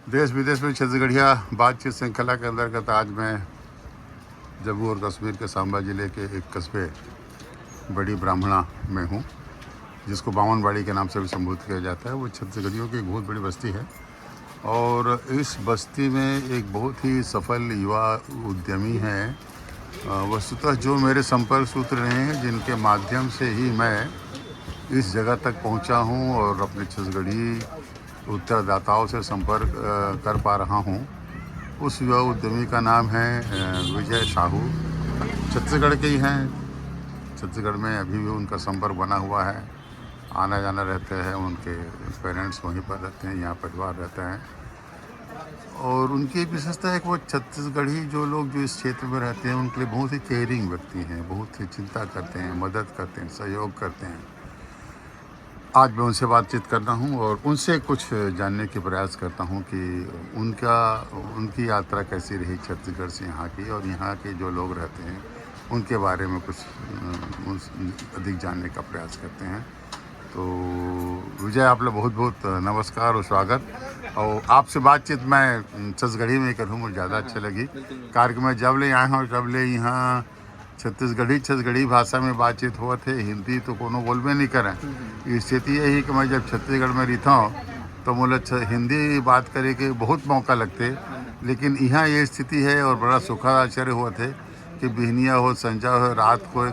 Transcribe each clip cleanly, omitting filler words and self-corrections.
देश विदेश में छत्तीसगढ़िया बातचीत श्रृंखला के अंतर्गत आज मैं जम्मू और कश्मीर के सांबा ज़िले के एक कस्बे बड़ी ब्राह्मणा में हूँ, जिसको बामनबाड़ी के नाम से भी संबोधित किया जाता है। वो छत्तीसगढ़ियों की एक बहुत बड़ी बस्ती है और इस बस्ती में एक बहुत ही सफल युवा उद्यमी है। वस्तुतः जो मेरे संपर्क सूत्र रहे हैं, जिनके माध्यम से ही मैं इस जगह तक पहुंचा हूं और अपने छत्तीसगढ़ी उत्तरदाताओं से संपर्क कर पा रहा हूं, उस युवा उद्यमी का नाम है विजय साहू। छत्तीसगढ़ के ही हैं। छत्तीसगढ़ में अभी भी उनका संपर्क बना हुआ है, आना जाना रहता है। उनके पेरेंट्स वहीं पर रहते हैं, यहाँ परिवार रहता है। और उनकी एक विशेषता है कि वो छत्तीसगढ़ी जो लोग जो इस क्षेत्र में रहते हैं, उनके लिए बहुत ही केयरिंग व्यक्ति हैं, बहुत ही चिंता करते हैं, मदद करते हैं, सहयोग करते हैं। आज मैं उनसे बातचीत करता हूं और उनसे कुछ जानने के प्रयास करता हूं कि उनकी यात्रा कैसी रही छत्तीसगढ़ से यहाँ की, और यहाँ के जो लोग रहते हैं उनके बारे में कुछ अधिक जानने का प्रयास करते हैं। तो विजय, आप लोग बहुत बहुत नमस्कार और स्वागत। और आपसे बातचीत मैं छत्तीसगढ़ी में करूँ, मुझे ज़्यादा अच्छा लगी। कार्यक्रम में जब ले आए हूँ तब ले यहाँ छत्तीसगढ़ी भाषा में बातचीत हुआ थे। हिंदी तो कोनो बोलबे नहीं करें। स्थिति यही कि मैं जब छत्तीसगढ़ में रहता हूँ तो मुझे हिंदी बात करे के बहुत मौका लगते, लेकिन यहाँ ये स्थिति है और बड़ा सुखद आश्चर्य हुआ थे कि बिहनिया हो, संजा हो, रात को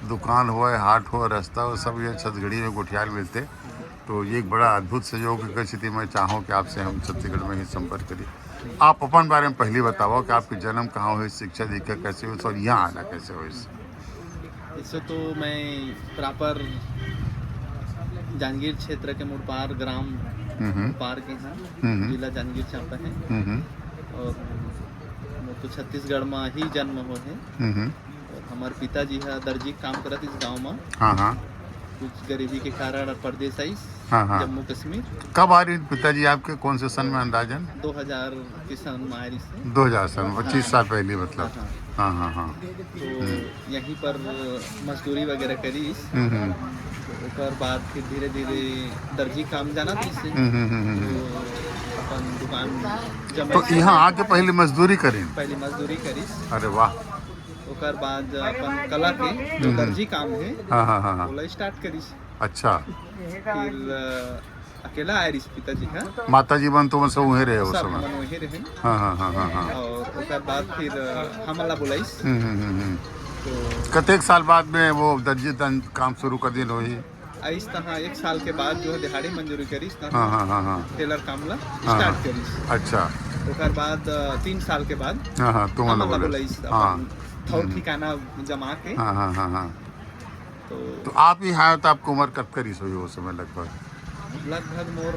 दुकान हो, हाट हो, रास्ता हो, सब ये छत्तीसगढ़ी में गुठियाल मिलते। तो ये एक बड़ा अद्भुत सहयोग की स्थिति मैं चाहूँ कि आपसे हम छत्तीसगढ़ में ही संपर्क करें। आप अपन बारे में पहले बताओ कि आपकी जन्म कहाँ हुई, शिक्षा दीक्षा कैसे हुई और यहाँ आना कैसे हुई? इससे तो मैं प्रॉपर जांजगीर क्षेत्र के मुड़पार ग्राम मुड़पार के हैं, जिला जांजगीर चांपा है। और वो तो छत्तीसगढ़ में ही जन्म हो है। और हमारे पिताजी है दर्जी काम करत इस गांव में। हाँ। कुछ गरीबी के कारण परदेश आई जम्मू कश्मीर। कब आ रही पिताजी आपके, कौन से सन में अंदाजन? 2000 के सन में आई से 2000 सन, 25 साल पहले मतलब। हाँ। तो यहीं पर मजदूरी वगैरह करी। तो बाद फिर धीरे धीरे दर्जी काम जाना थी से अपन दुकान तो यहाँ आके पहले मजदूरी करी? पहले मजदूरी करी। अरे वाह। ओकर बाद अपन कला के जो दर्जी काम है बोला स्टार्ट करी। अच्छा। फिर अकेला आए रही पिताजी का। माताजी बन तो सब वहीं रहे उस सब समय? वहीं रहे। हाँ। और ओकर बाद फिर हमला बुलाइस। तो कतेक साल बाद में वो दर्जी काम शुरू कर दिन हुई? इस तरह 1 साल के बाद जो है दिहाड़ी मंजूरी करी। हाँ। टेलर कामला स्टार्ट करी। अच्छा। ओकर बाद 3 साल के बाद तुम हमला बुलाइस थोड़ा ठिकाना जमा के। हाँ। तो आप ही आए तो आपको उम्र कब करी हुई उस समय? लगभग मोर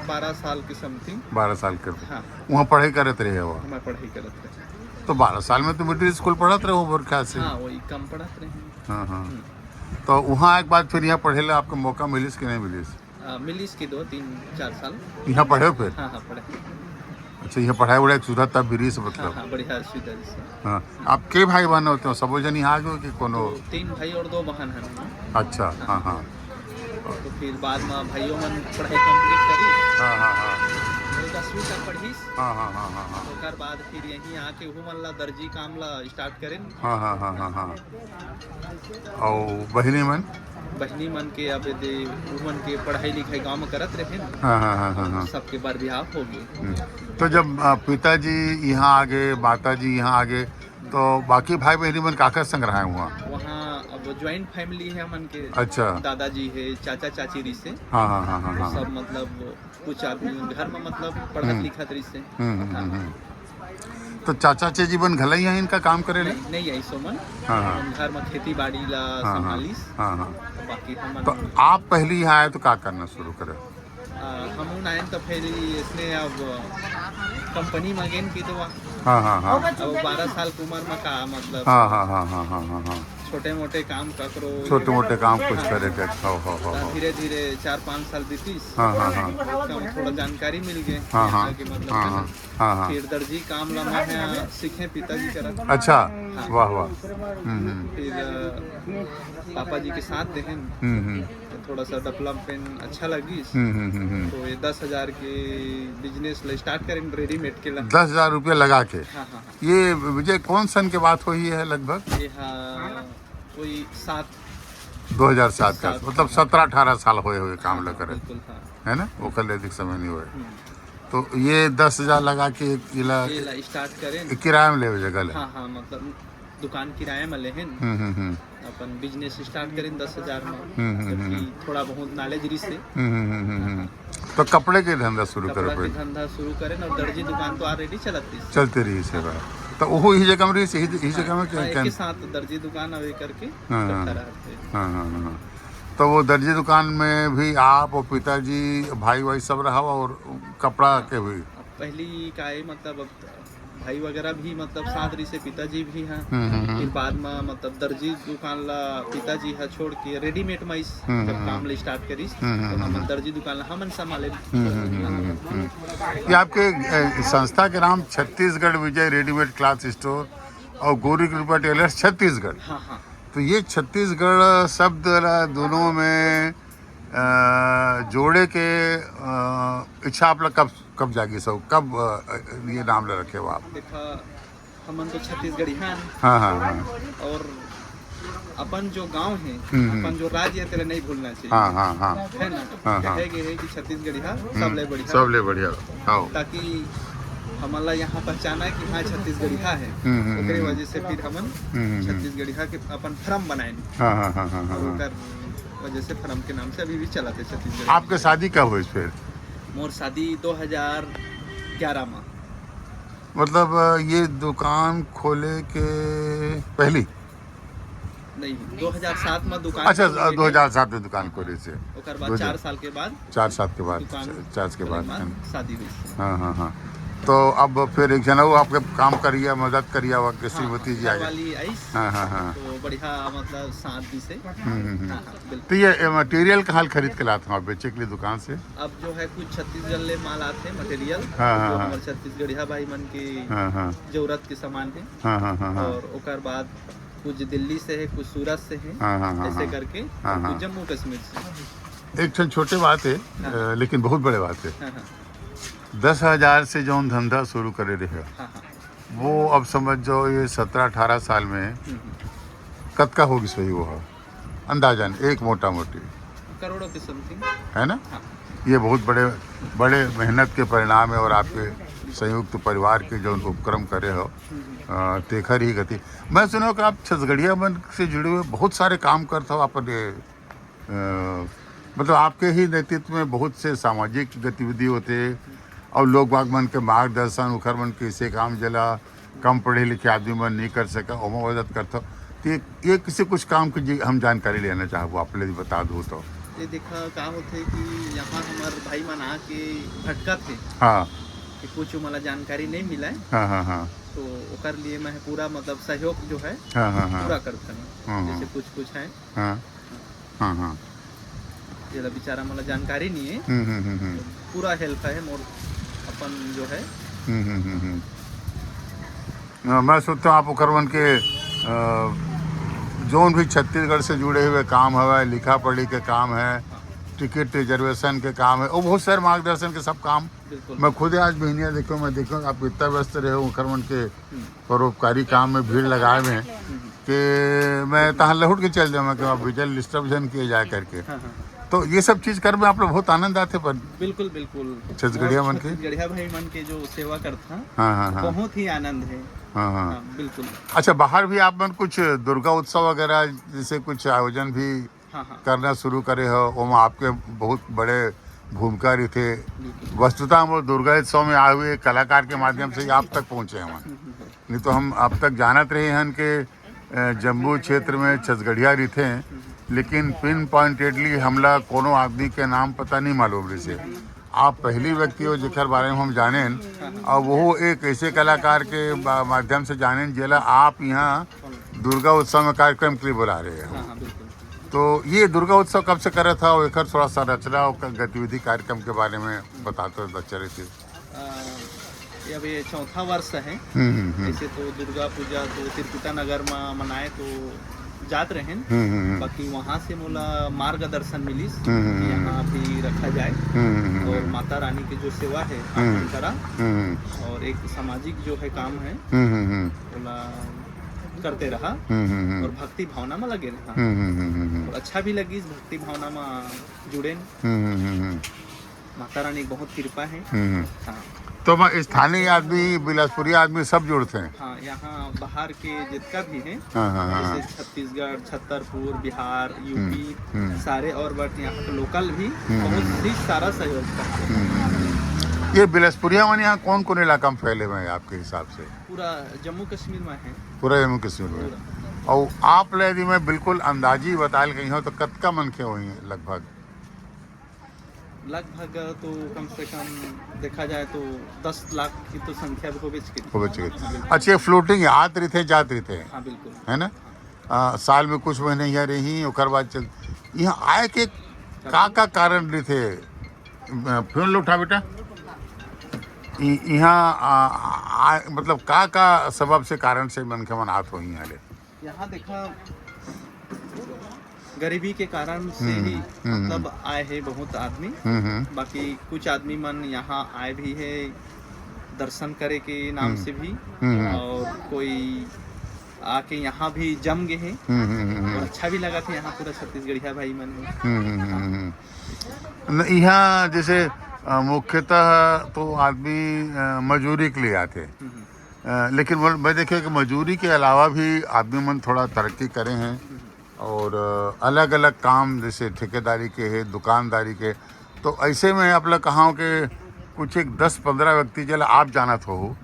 12 साल के समथिंग। 12 साल कर। हाँ। वहाँ पढ़ाई करते रहे हो? मैं पढ़ाई करत रहे। तो 12 साल में तो मिडिल स्कूल पढ़त रहे हो मेरे ख्याल से? हाँ, वही कम पढ़त रहे। हाँ। तो वहाँ एक बात फिर यहाँ पढ़े ला आपको मौका मिलिस कि नहीं मिलिस? मिलिस की 2-3-4 साल यहाँ पढ़े फिर? हाँ पढ़े। अच्छा, यहाँ पढ़ाई वढ़ाई सुधा तब भी से मतलब? हाँ, बढ़िया सुधा से। हाँ। आप के भाई बहन होते हो? सब जन यहाँ जो कि कोनो? 3 भाई और 2 बहन हैं। अच्छा। हाँ। तो फिर बाद में भाइयों मन पढ़ाई कंप्लीट करी। हाँ। 10वीं तक पढ़ीस। हाँ। ओकर बाद फिर यहीं आके वो मन ला दर्जी काम ला स्टार्ट करें। हाँ। और बहनी मन के अब दे उमन के पढ़ाई लिखाई गांव में करत रहे। हाँ। सबके बार बिहाव हो गए। तो जब पिताजी यहाँ आ गए, माताजी यहाँ आ गए, तो बाकी भाई बहनी मन काकर संग रहा है वहाँ? अब ज्वाइंट फैमिली है मन के। अच्छा। दादाजी है, चाचा चाची रही से। हाँ। सब मतलब कुछ आदमी घर में मतलब पढ़त लिखत रही से। तो चाचा चाची बन घलई है इनका काम करे? नहीं आई सोमन। घर में खेती बाड़ी ला संभालिस। बाकी हम तो आप पहले यहाँ आए तो क्या करना शुरू करे? हम आए तो फिर इसने अब कंपनी में गेन की तो हाँ। अब 12 साल की उम्र में का मतलब हाँ। छोटे मोटे काम करो, छोटे मोटे काम कुछ करे के। धीरे धीरे 4-5 साल बीतीस। थोड़ा जानकारी मिल गए मतलब। फिर दर्जी काम ला मैं सीखे पिताजी करा। अच्छा। वाह। फिर पापा जी के साथ देखें थोड़ा सा डेवलपमेंट अच्छा लगी, तो ये 10,000 के बिजनेस स्टार्ट करें रेडीमेड के ला। 10,000 रुपये लगा के। हाँ हाँ हाँ। ये विजय कौन सन के बात हुई है लगभग? ये हाँ कोई 2007 का, मतलब 17-18 साल हुए काम लग रहे, बिल्कुल हाँ। है ना? वो कल अधिक समय नहीं हुए। तो ये 10,000 लगा के ये स्टार्ट करें किराए में ले जगह ले। हाँ हाँ, मतलब दुकान किराए में ले हैं, अपन बिजनेस स्टार्ट करें 10,000 में, थोड़ा बहुत नॉलेज रही से। तो कपड़े के धंधा शुरू कपड़ा करो, के धंधा शुरू करें, और दर्जी दुकान तो ऑलरेडी चलती रही सेवा। तो वो ही जगह में रही, यही जगह में क्या के साथ दर्जी दुकान अवे करके हाँ करता रहते हैं। हाँ। तो वो दर्जी दुकान में भी आप और पिताजी भाई भाई सब रहा, और कपड़ा के भी अब पहली का है, मतलब अब भाई वगैरह भी मतलब साथ रही से, पिताजी भी हैं। फिर बाद में मतलब दर्जी दुकान ला पिताजी है छोड़ के रेडीमेड में जब काम ले स्टार्ट करी, तो हम दर्जी दुकान ला हम संभाले। ये आपके संस्था के नाम छत्तीसगढ़ विजय रेडीमेड क्लॉथ स्टोर और गौरी कृपा टेलर्स छत्तीसगढ़। हाँ हाँ। तो ये छत्तीसगढ़ शब्द दोनों में जोड़े के इच्छा आप लोग कब जागी सब, कब ये नाम ले रखे हो आप? देखा हमन तो छत्तीसगढ़ी हैं। हाँ हाँ हाँ। और अपन जो गांव है, अपन जो राज्य है, तेरे नहीं भूलना चाहिए। हाँ हाँ हाँ, है ना? हाँ, हाँ। कहेगे है कि छत्तीसगढ़ी है सबले बढ़िया, सबले बढ़िया। हाँ, ताकि हमारा यहाँ पहचाना है कि हाँ छत्तीसगढ़ी है। ओकरे वजह से फिर हमन छत्तीसगढ़ी के अपन फर्म बनाए। हाँ हाँ हाँ हाँ हाँ। ओकर वजह से फर्म के नाम से अभी भी चलाते छत्तीसगढ़ी। आपके शादी कब हुई फिर? मोर शादी 2011 में। मतलब ये दुकान खोले के पहली? नहीं, 2007 में दुकान। अच्छा, 2007 में दुकान खोले से। ओकर बाद 4 साल के बाद 4 साल के बाद शादी हुई। हाँ हाँ हाँ। तो अब फिर एक जना वो आपके काम करिए, मदद करिए, वक्त श्रीमती जी वाली आई। हाँ हाँ हाँ। तो बढ़िया मतलब शांति से। तो ये मटेरियल कहाँ खरीद के लाते हैं आप बेचे के लिए दुकान से? अब जो है कुछ छत्तीसगढ़ ले माल आते हैं मटेरियल, हाँ, जो हाँ, हमारे छत्तीसगढ़िया भाई मन की जरूरत के सामान है। हाँ हाँ हाँ। और ओकर बाद कुछ दिल्ली से है, कुछ सूरत से है, ऐसे करके, कुछ जम्मू कश्मीर से। एक छोटे बात है, लेकिन बहुत बड़े बात है। 10,000 से जो धंधा शुरू करे रहे, वो अब समझ जाओ ये 17-18 साल में कद का होगी सही वो है अंदाजन, एक मोटा मोटी करोड़ों की समथिंग, है ना? ये बहुत बड़े मेहनत के परिणाम है, और आपके संयुक्त परिवार के जो उपक्रम करे हो तेखर ही गति। मैं सुना कि आप छत्तीसगढ़िया मन से जुड़े हुए बहुत सारे काम करते हो अपने, मतलब आपके ही नेतृत्व में बहुत से सामाजिक गतिविधि होते, और लोग बाग मन के मार्गदर्शन उखर मन के इसे काम जला कम पढ़े लिखे आदमी मन नहीं कर सका, ओमा मदद करता। तो ये किसी कुछ काम की हम जानकारी लेना चाहो, आप ले बता दो। तो ये देखा का होते कि यहाँ हमारे भाई मन आके भटका थे। हाँ, कि कुछ मला जानकारी नहीं मिला है। हाँ हाँ हाँ। तो ओकर लिए मैं पूरा मतलब सहयोग जो है हाँ हाँ हाँ पूरा करता हूँ। जैसे कुछ है। हाँ हाँ हाँ। ये बेचारा मला जानकारी नहीं है, तो पूरा हेल्प है मोर अपन जो है। मैं सोचता हूँ आप उखरवन के जोन भी छत्तीसगढ़ से जुड़े हुए काम है, लिखा पढ़ी के काम है, टिकट रिजर्वेशन के काम है, और बहुत सारे मार्गदर्शन के सब काम। मैं खुद आज महीनिया मैं देखो आप इतना व्यस्त रहे हो उखरवन के परोपकारी काम में भीड़ लगाए में कि मैं तहाँ लौट के चल जाऊँ कि विजल डिस्टर्बेशन किए जाए करके। तो ये सब चीज कर में आप लोग बहुत आनंद आते पर। बिल्कुल बिल्कुल। छत्तीसगढ़िया मन के छत्तीसगढ़िया भाई मन के जो सेवा करता, हाँ, बहुत ही आनंद है। हाँ, बिल्कुल। अच्छा, बाहर भी आप मन कुछ दुर्गा उत्सव वगैरह जैसे कुछ आयोजन भी करना शुरू करे हो, वो आपके बहुत बड़े भूमिका रही थे। वस्तुतः हम दुर्गा उत्सव में आए हुए कलाकार के माध्यम से आप तक पहुँचे हैं, नहीं तो हम अब तक जानत रहे हैं कि जम्मू क्षेत्र में छत्तीसगढ़िया रही थे, लेकिन पिन पॉइंटेडली हमला कोनो आदमी के नाम पता नहीं मालूम रही से। आप पहली व्यक्ति हो जिकर बारे में हम जाने, और वो एक ऐसे कलाकार के माध्यम से जाने जिला आप यहाँ दुर्गा उत्सव में कार्यक्रम के लिए बुला रहे हो। तो ये दुर्गा उत्सव कब से करे था, और एक थोड़ा सा रचना और गतिविधि कार्यक्रम के बारे में बताते बच्चे रहे थे। ये अभी 4था वर्ष है। जैसे तो दुर्गा पूजा तो त्रिकुटा नगर में मनाए, तो जात रहे, बाकी वहाँ से मोला मार्गदर्शन मिलिस कि यहाँ भी रखा जाए और माता रानी की जो सेवा है आपन करा और एक सामाजिक जो है काम है बोला करते रहा और भक्ति भावना में लगे रहा और अच्छा भी लगी इस भक्ति भावना में जुड़े। माता रानी की बहुत कृपा है। हाँ तो स्थानीय आदमी बिलासपुरी आदमी सब जुड़ते हैं। हाँ, यहाँ बाहर के जितना भी है जैसे छत्तीसगढ़, छतरपुर, बिहार, यूपी सारे और बट यहाँ के लोकल भी बहुत ही सारा सहयोग करते हैं। ये बिलासपुरिया मन यहाँ कौन कौन इलाका में फैले हुए हैं आपके हिसाब से? पूरा जम्मू कश्मीर में है। पूरा जम्मू कश्मीर में। और आप ले यदि मैं बिल्कुल अंदाजी बताल गई हूँ तो कतका मनखे हुई हैं लगभग? लगभग तो कम से कम देखा जाए तो 10 लाख की तो संख्या हो गई। अच्छा, फ्लोटिंग आत रही थे जात रही थे। हाँ बिल्कुल है ना। साल में कुछ महीने यहाँ रही ओकर बाद चल यहाँ आए के का कारण रही थे? फिर लो उठा बेटा यहाँ मतलब का सबब से कारण से मनखे मन आत हो यहाँ देखा गरीबी के कारण से ही मतलब आए हैं बहुत आदमी। बाकी कुछ आदमी मन यहाँ आए भी है दर्शन करे के नाम से भी और कोई आके यहाँ भी जम गए हैं और अच्छा भी लगा था। यहाँ पूरा छत्तीसगढ़िया भाई मन है। यहाँ जैसे मुख्यतः तो आदमी मजदूरी के लिए आते लेकिन मैं देखे कि मजदूरी के अलावा भी आदमी मन थोड़ा तरक्की करे हैं और अलग अलग काम जैसे ठेकेदारी के है, दुकानदारी के। तो ऐसे में आप लोग कहा कि कुछ एक 10-15 व्यक्ति जला आप जानत हो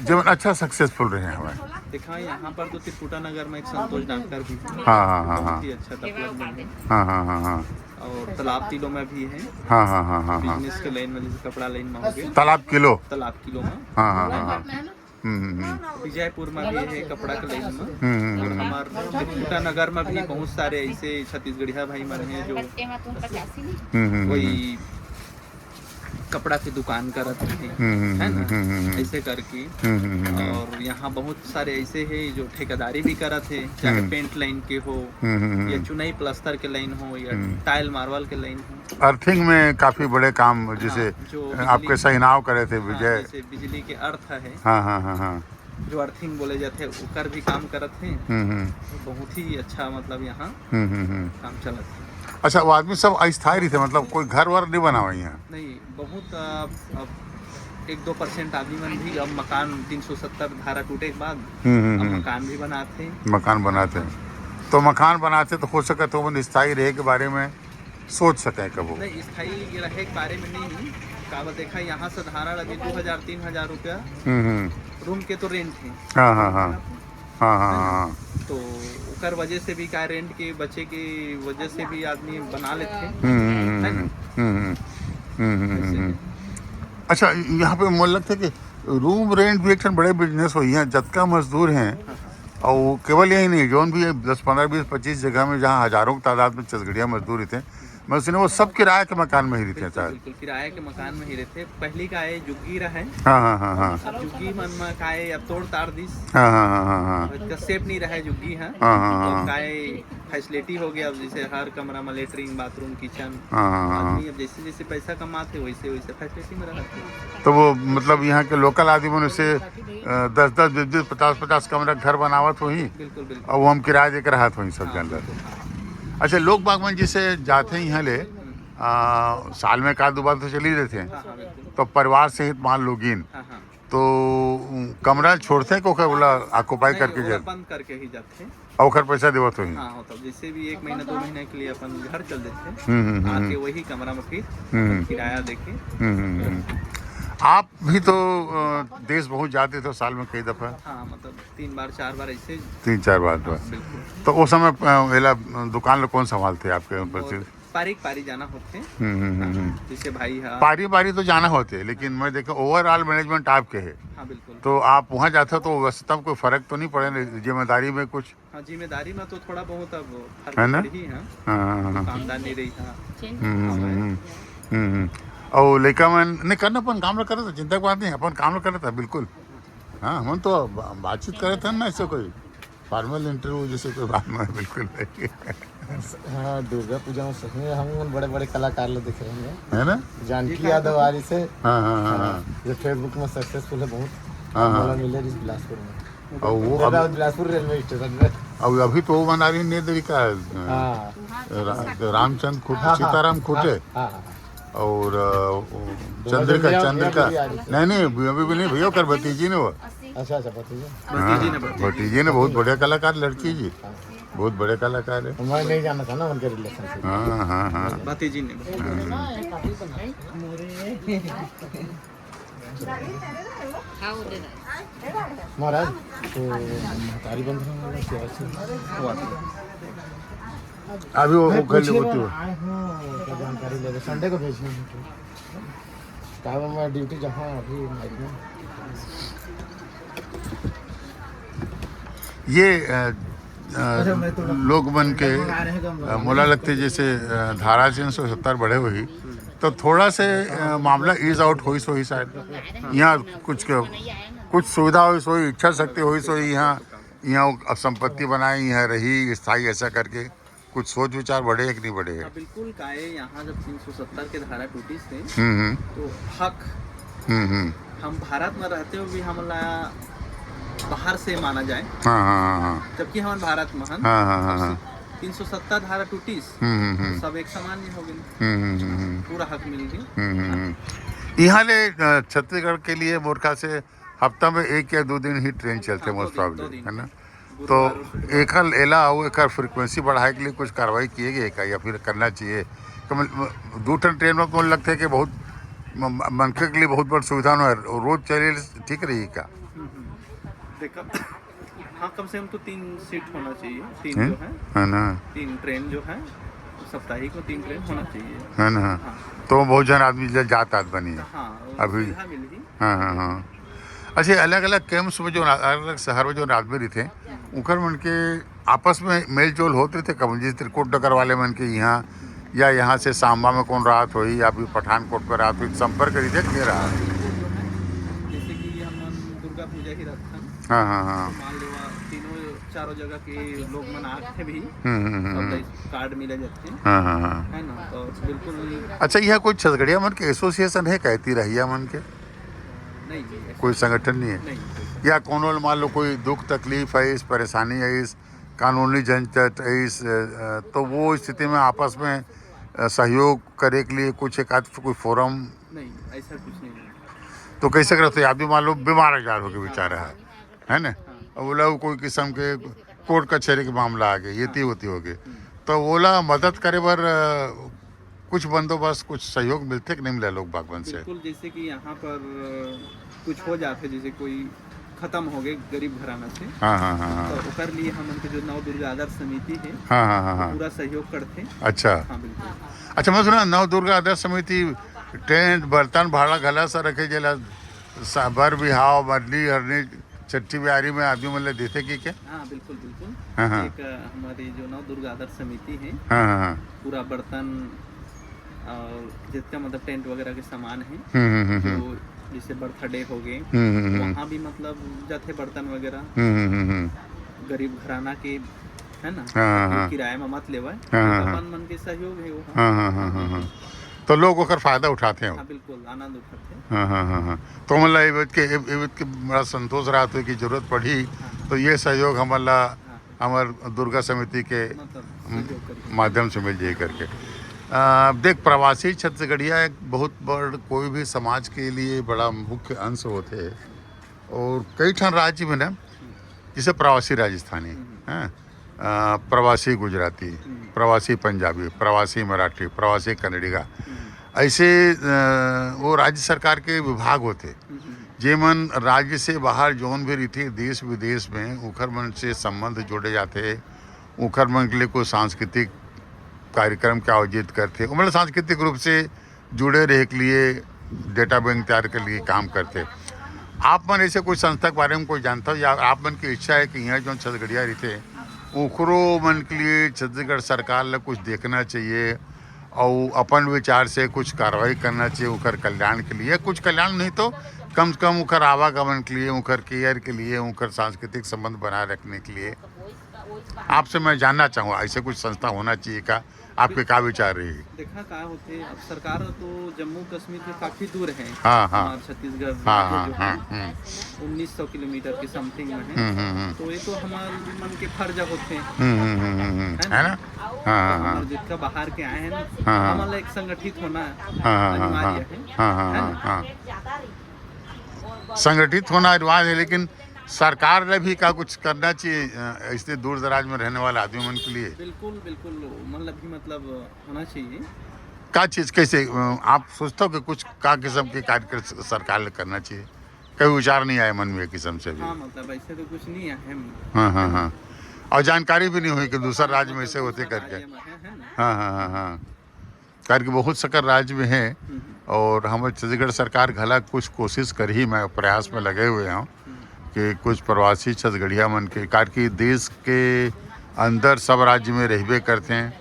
जब अच्छा सक्सेसफुल रहे हमें देखा। यहाँ पर तो त्रिपुटा नगर में एक संतोष डॉक्टर भी है। हाँ अच्छा डेवलपमेंट है। हाँ और तालाब किलो में भी है। हाँ बिजनेस के लाइन में जैसे कपड़ा लाइन में हो गया तालाब किलो में। हाँ विजयपुर में भी है कपड़ा के लाइन में। और हमारे त्रिपुटा नगर में भी बहुत सारे ऐसे छत्तीसगढ़िया भाई मन हैं जो कोई कपड़ा की दुकान करत है ना ऐसे करके। और यहाँ बहुत सारे ऐसे हैं जो ठेकेदारी भी करत है, चाहे पेंट लाइन के हो या चुनाई प्लास्टर के लाइन हो या टाइल मार्बल के लाइन हो। अर्थिंग में काफी बड़े काम जैसे आपके सहनाव करे थे विजय। जैसे बिजली के अर्थ है हाँ जो अर्थिंग बोले जाते हैं उकर भी काम करत हैं। बहुत ही अच्छा मतलब यहाँ काम चलत है। अच्छा, वो आदमी सब अस्थायी रही थे मतलब कोई घर वर नहीं बना हुआ यहाँ? नहीं, बहुत अब 1-2% आदमी मन भी अब मकान 370 धारा टूटे के बाद अब मकान भी बनाते तो मकान बनाते तो हो सके तो वो स्थायी रहे के बारे में सोच सके कब? नहीं, स्थायी रहे के बारे में नहीं का देखा। यहाँ से धारा अभी 2000-3000 रुपया रूम के तो रेंट है। हाँ तो उकर वजह से भी का रेंट के बचे की वजह से भी आदमी बना लेते। अच्छा, यहाँ पे मुझे लगता है कि रूम रेंट भी एक बड़े बिजनेस हो यहाँ जतका मजदूर हैं और केवल यही नहीं जोन भी 10, 15, 20, 25 जगह में जहाँ हजारों की तादाद में छत्तीसगढ़िया मजदूर थे मैं सुने वो सब किराए के मकान में ही रहते हैं। बिल्कुल किराए के मकान में ही रहते। पहली का है जुग्गी रहे। हाँ जुग्गी मन में का अब तोड़ ताड़ दिस। सेफ नहीं रहे जुग्गी है। फैसिलिटी हो गया अब जैसे हर कमरा में लेटरिन बाथरूम किचन। आदमी अब जैसे जैसे पैसा कमाते वैसे वैसे फैसिलिटी में रहते। तो वो मतलब यहाँ के लोकल आदमी से 10-10, 20-20, 50-50 कमरा घर बनावत हो ही। बिल्कुल और वो हम किराया देकर रहते हो सब के अंदर। अच्छा, लोग बागवान जिसे जाते हैं यहाँ ले साल में 1-2 बार तो चली रहते हैं तो परिवार सहित मान लोगिन तो कमरा छोड़ते हैं को बोला ऑक्युपाई करके जाते? बंद करके ही जाते हैं और पैसा देवत हो ही। हाँ, तो जैसे भी 1 महीना 2 महीने के लिए अपन घर चल देते हैं आके वही कमरा में फिर किराया देके। आप भी तो देश बहुत जाते थे साल में कई दफा? हाँ, मतलब 3 बार 4 बार ऐसे 3-4 बार। तो उस समय दुकान कौन संभालते आपके ऊपर? पारी जाना होते जैसे भाई है पारी तो जाना होते लेकिन मैं देखा ओवरऑल मैनेजमेंट आपके है। हाँ बिल्कुल। तो आप वहाँ जाते हो तो वैसे तब कोई फर्क तो नहीं पड़े जिम्मेदारी में कुछ? हाँ, जिम्मेदारी में तो थोड़ा बहुत अब फर्क है ना। दुकानदार नहीं रही था और लेकिन मैं नहीं करना अपन काम कर रहा था, चिंता की बात नहीं, अपन काम कर रहा था बिल्कुल। हाँ, हम तो बातचीत कर रहे थे ना ऐसे कोई फॉर्मल इंटरव्यू जैसे कोई बात नहीं, बिल्कुल नहीं। हाँ, दुर्गा पूजा में सच में हम बड़े बड़े कलाकार लोग दिख रहे हैं, है ना? जानकी यादव वाली से। हाँ हाँ हाँ हाँ जो फेसबुक में सक्सेसफुल है बहुत, हाँ, हाँ। मला मिले जिस बिलासपुर में, और वो अब बिलासपुर रेलवे स्टेशन में। अभी तो वो बना रही नेदरी का हाँ रामचंद्र खुटे, हाँ, सीताराम खुटे हाँ, और चंद्रिका नहीं नहीं अभी भी नहीं भैया, कर भतीजी ने वो। अच्छा भतीजा। हाँ, भतीजी ने बहुत बढ़िया कलाकार लड़की जी, बहुत बड़े कलाकार है। मैं नहीं जाना था ना उनके रिलेशन से। हाँ हाँ हाँ भतीजी ने महाराज तो महतारी बंधन वाला सेवा से अभी वो कर ली होती हो। आए हूँ क्या जानकारी ले रहे, संडे को भेजनी है क्या मैं ड्यूटी जहाँ अभी नाइट में। ये लोग बन के मोला लगते जैसे धारा 370 बढ़े हुई तो थोड़ा से मामला ईज आउट हुई सोई शायद यहाँ कुछ सुविधा हुई सोई, इच्छा शक्ति हुई सोई, यहाँ संपत्ति बनाई, यहाँ रही स्थायी, ऐसा करके कुछ सोच विचार बढ़े कि नहीं बढ़े? बिल्कुल काहे यहाँ जब 370 के धारा टूटी से तो हक हम भारत में रहते हुए भी हमला बाहर से माना जाए, हाँ हाँ हाँ, जबकि हमारे भारत में हाँ हाँ हाँ हाँ 370 धारा टूटी सब एक समान ही हो गए, पूरा हक मिल गया। यहाँ ले छत्तीसगढ़ के लिए मोरखा से हफ्ता में 1 या 2 दिन ही ट्रेन चलते मोस्ट प्रॉब्लम, है ना? तो एक एला हो एक फ्रिक्वेंसी बढ़ाए के लिए कुछ कार्रवाई किए गए का या फिर करना चाहिए? 2 टन ट्रेन में तो लगता है कि बहुत मनखे के लिए बहुत बड़ी सुविधा न है, रोज चले ठीक रही क्या? देखा हाँ, कम से कम तो 3 सीट होना चाहिए, 3 जो है ना, 3 ट्रेन जो है साप्ताहिक में 3 ट्रेन होना चाहिए, है ना? हाँ। तो बहुत जन आदमी जातात बनी है हाँ, अभी। मिली। हाँ हाँ हाँ। अच्छा, अलग अलग कैंप्स में जो अलग अलग शहर में जो आदमी रहे थे उनकर मन के आपस में मेल जोल होते थे कब? जिस त्रिकोट नगर वाले मन के यहाँ या यहाँ से सांबा में कौन रात हुई या फिर पठानकोट पर रात हुई, संपर्क करी थे नहीं रहा? जैसे कि हम दुर्गा पूजा ही रखा, हाँ हाँ हाँ, मान लो तीनों चारों जगह के लोग मन आते भी कार्ड मिले जाते हैं, हाँ हाँ हाँ, है ना? तो बिल्कुल। अच्छा, यह कोई छत्तीसगढ़िया मन के एसोसिएशन है कहती रहिया मन के? नहीं जी, कोई संगठन नहीं है? नहीं। या कोनो मान लो कोई दुख तकलीफ है, इस परेशानी है, इस कानूनी झंझट है, इस तो वो स्थिति में आपस में सहयोग करे के लिए कुछ एक आध कोई फोरम? नहीं, ऐसा कुछ नहीं है। तो कैसे करते आदमी मान लो बीमार आजार होकर बेचारा है ना, अब बोला कोई किस्म के कोर्ट कचहरी के मामला आ गए, ये होती हो गए, तो बोला मदद करे बर कुछ बंदोबस्त कुछ सहयोग मिलते कि नहीं मिला लोग बागवान से? बिल्कुल, जैसे कि यहाँ पर कुछ हो जाते, जैसे कोई खत्म हो गए गरीब घराना से, हाँ हाँ हाँ, तो ओकर लिए हम उनके जो नव दुर्गा आदर्श समिति है, हाँ हाँ हाँ हाँ, पूरा सहयोग करते हैं। अच्छा हाँ बिल्कुल। अच्छा, मैं सुना नव दुर्गा आदर्श समिति टेंट बर्तन भाड़ा घला सा रखे जला बर बिहाव मरली हरनी छठी बिहारी में आदमी मतलब देते कि क्या? हाँ बिल्कुल बिल्कुल। हाँ हाँ, एक हमारी जो नव दुर्गा आदर्श समिति है, हाँ हाँ हाँ, पूरा बर्तन और जितना मतलब टेंट वगैरह के सामान है, जो जैसे बर्थडे हो गए वहाँ भी मतलब जाते बर्तन वगैरह गरीब घराना के, है ना? किराए में मत लेवा, अपन मन के सहयोग है वो। हाँ, तो लोग ओकर फायदा उठाते हैं? हाँ बिल्कुल, आनंद उठाते हैं। हाँ हाँ हाँ हाँ, तो मतलब के बड़ा संतोष रहा तो की जरूरत पड़ी तो ये सहयोग हमारा हमार दुर्गा समिति के माध्यम से मिल जाए करके। देख, प्रवासी छत्तीसगढ़िया एक बहुत बड़ कोई भी समाज के लिए बड़ा मुख्य अंश होते हैं, और कई ठन राज्य में ना, जैसे प्रवासी राजस्थानी हैं, प्रवासी गुजराती, प्रवासी पंजाबी, प्रवासी मराठी, प्रवासी कन्नडिगा, ऐसे वो राज्य सरकार के विभाग होते जेमन राज्य से बाहर जौन भी रीति देश विदेश में उखर मन से संबंध जोड़े जाते, उखर मन के लिए कोई सांस्कृतिक कार्यक्रम के आयोजित करते, मतलब सांस्कृतिक रूप से जुड़े रहे के लिए डेटा बैंक तैयार के लिए काम करते। आप मन ऐसे कोई संस्था के बारे में कोई जानता हो, या आप मन की इच्छा है कि यहाँ जो छत्तीसगढ़िया रहते उखरो मन के लिए छत्तीसगढ़ सरकार ने कुछ देखना चाहिए और अपन विचार से कुछ कार्रवाई करना चाहिए उखर कल्याण के लिए? कुछ कल्याण नहीं तो कम से कम उनकर आवागमन के लिए, उनकर केयर के लिए, उनकर सांस्कृतिक संबंध बनाए रखने के लिए आपसे मैं जानना चाहूँगा, ऐसे कुछ संस्था होना चाहिए का? आपके क्या विचार रही? देखा का होते अब सरकार तो जम्मू कश्मीर के काफी दूर है। हाँ हाँ हमारे छत्तीसगढ़ हाँ हाँ जो हाँ है 1900 किलोमीटर के समथिंग में है। तो ये तो हमारे मन के फर्ज होते हैं, है ना? हाँ हाँ हाँ हमारे जितना बाहर के आए हैं ना, हाँ। हमारा एक संगठित होना हाँ अनिवार्य है। हाँ हाँ हाँ, संगठित होना अनिवार्य है, लेकिन सरकार ने भी क्या कुछ करना चाहिए इसलिए दूर दराज में रहने वाले आदमी मन के लिए? बिल्कुल बिल्कुल, मतलब होना चाहिए। क्या चीज़ कैसे आप सोचते हो कि कुछ क्या किस्म के कार्यक्रम सरकार ने करना चाहिए? कई विचार नहीं आए मन में एक किस्म से भी? हाँ मतलब ऐसे तो कुछ नहीं है। हाँ हाँ हाँ, और जानकारी भी नहीं हुई कि दूसरा राज्य में ऐसे होते करके। है ना? हाँ हाँ हाँ हाँ, करके बहुत सकर राज्य में है और हमारे छत्तीसगढ़ सरकार घला कुछ कोशिश कर ही मैं प्रयास में लगे हुए हूँ कि कुछ प्रवासी छत्तीसगढ़िया मन के कार की देश के अंदर सब राज्य में रहबे करते हैं,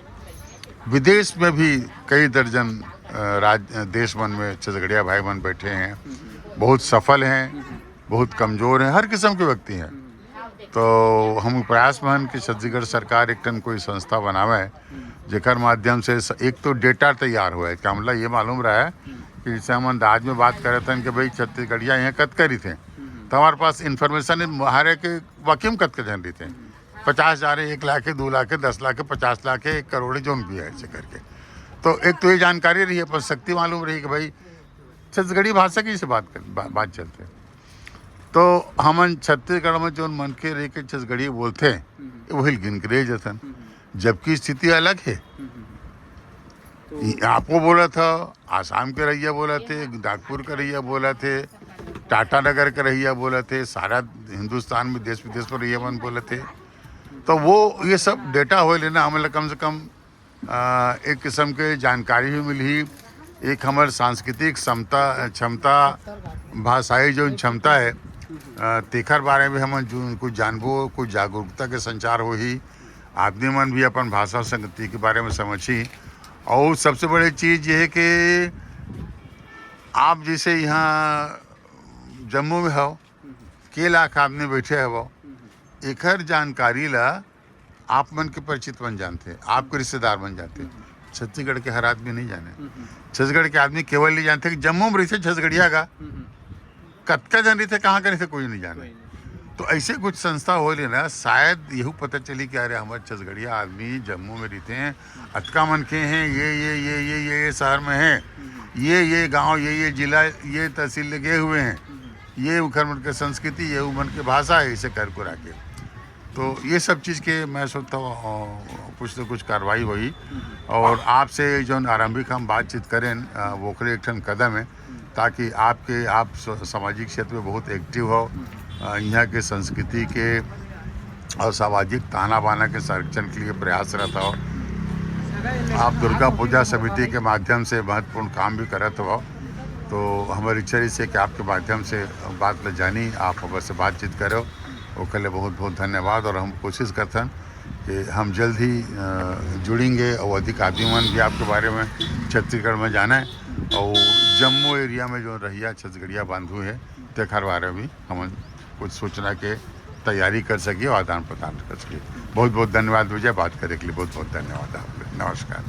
विदेश में भी कई दर्जन देश मन में छत्तीसगढ़िया भाई मन बैठे हैं, बहुत सफल हैं, बहुत कमज़ोर हैं, हर किस्म के व्यक्ति हैं। तो हम प्रयास में हन कि छत्तीसगढ़ सरकार एक टन कोई संस्था बनावे जेकर माध्यम से एक तो डेटा तैयार हुआ है। क्या मतलब ये मालूम रहा है कि जैसे हम अंदाज में बात करे थे कि भाई छत्तीसगढ़िया यहाँ कत करी थे, तो हमारे पास इन्फॉर्मेशन है कि वाकई में कत के जन रही थे, 50,000 1 लाख 2 लाख 10 लाख 50 लाख 1 करोड़ जोन भी है ऐसे करके। तो एक तो ये जानकारी रही है, पर शक्ति मालूम रही कि भाई छत्तीसगढ़ी भाषा की से बात चलते। तो हमन छत्तीसगढ़ में जो मन के रह के छत्तीसगढ़ी बोलते हैं वही गिनकरे जतन, जबकि स्थिति अलग है। आपको बोला था, आसाम के रैया बोला थे, नागपुर के रैया बोला थे, टाटा नगर के रैया बोला थे, सारा हिंदुस्तान में देश विदेश में रैया मन बोले थे। तो वो ये सब डेटा हो लेना हमें कम से कम एक किस्म के जानकारी भी मिली, एक हमारे सांस्कृतिक क्षमता भाषाई जो क्षमता है तेखर बारे में हम जो कुछ जानबो, कुछ जागरूकता के संचार हो ही, आदमी मन भी अपन भाषा संस्कृति के बारे में समझी। और सबसे बड़ी चीज़ ये है कि आप जैसे यहाँ जम्मू में हो, के लाख आदमी बैठे हो, एकर जानकारी ला आप मन के परिचित बन जानते, आपके रिश्तेदार बन जाते। छत्तीसगढ़ के हर आदमी नहीं जाने, छत्तीसगढ़ के आदमी केवल नहीं जानते कि जम्मू में रहते छत्तीसगढ़िया का, कतका जन रही थे कहाँ का रही थे कोई नहीं जाने। तो ऐसे कुछ संस्था हो लेना, शायद यही पता चली कि अरे हमारे छत्तीसगढ़िया आदमी जम्मू में रहते हैं, अतका मन के हैं, ये शहर में हैं, ये गांव, ये जिला, ये तहसील लगे हुए हैं, ये उखर मन के संस्कृति, ये मन के भाषा है, इसे कर कुरा के। तो ये सब चीज़ के मैं सोचता हूँ कुछ न कुछ कार्रवाई हुई। और आपसे जो आरंभिक हम बातचीत करें वो एक ठन कदम है, ताकि आप सामाजिक क्षेत्र में बहुत एक्टिव हो, यहाँ के संस्कृति के और सामाजिक ताना बाना के संरक्षण के लिए प्रयासरत हो। आप दुर्गा पूजा समिति के माध्यम से महत्वपूर्ण काम भी करत हो। तो हमारी इच्छा से कि आपके माध्यम से बात ल जानी, आप हमारे से बातचीत करो, उसके लिए बहुत बहुत धन्यवाद। और हम कोशिश करते हैं कि हम जल्द ही जुड़ेंगे और अधिक आदमी मन भी आपके बारे में छत्तीसगढ़ में जाना है, और जम्मू एरिया में जो रहिया छत्तीसगढ़िया बांधू है तेखर बारे में भी हम कुछ सूचना के तैयारी कर सकिए और आदान प्रदान कर सकिए। बहुत बहुत धन्यवाद विजय, बात करने के लिए बहुत बहुत धन्यवाद आपको। नमस्कार।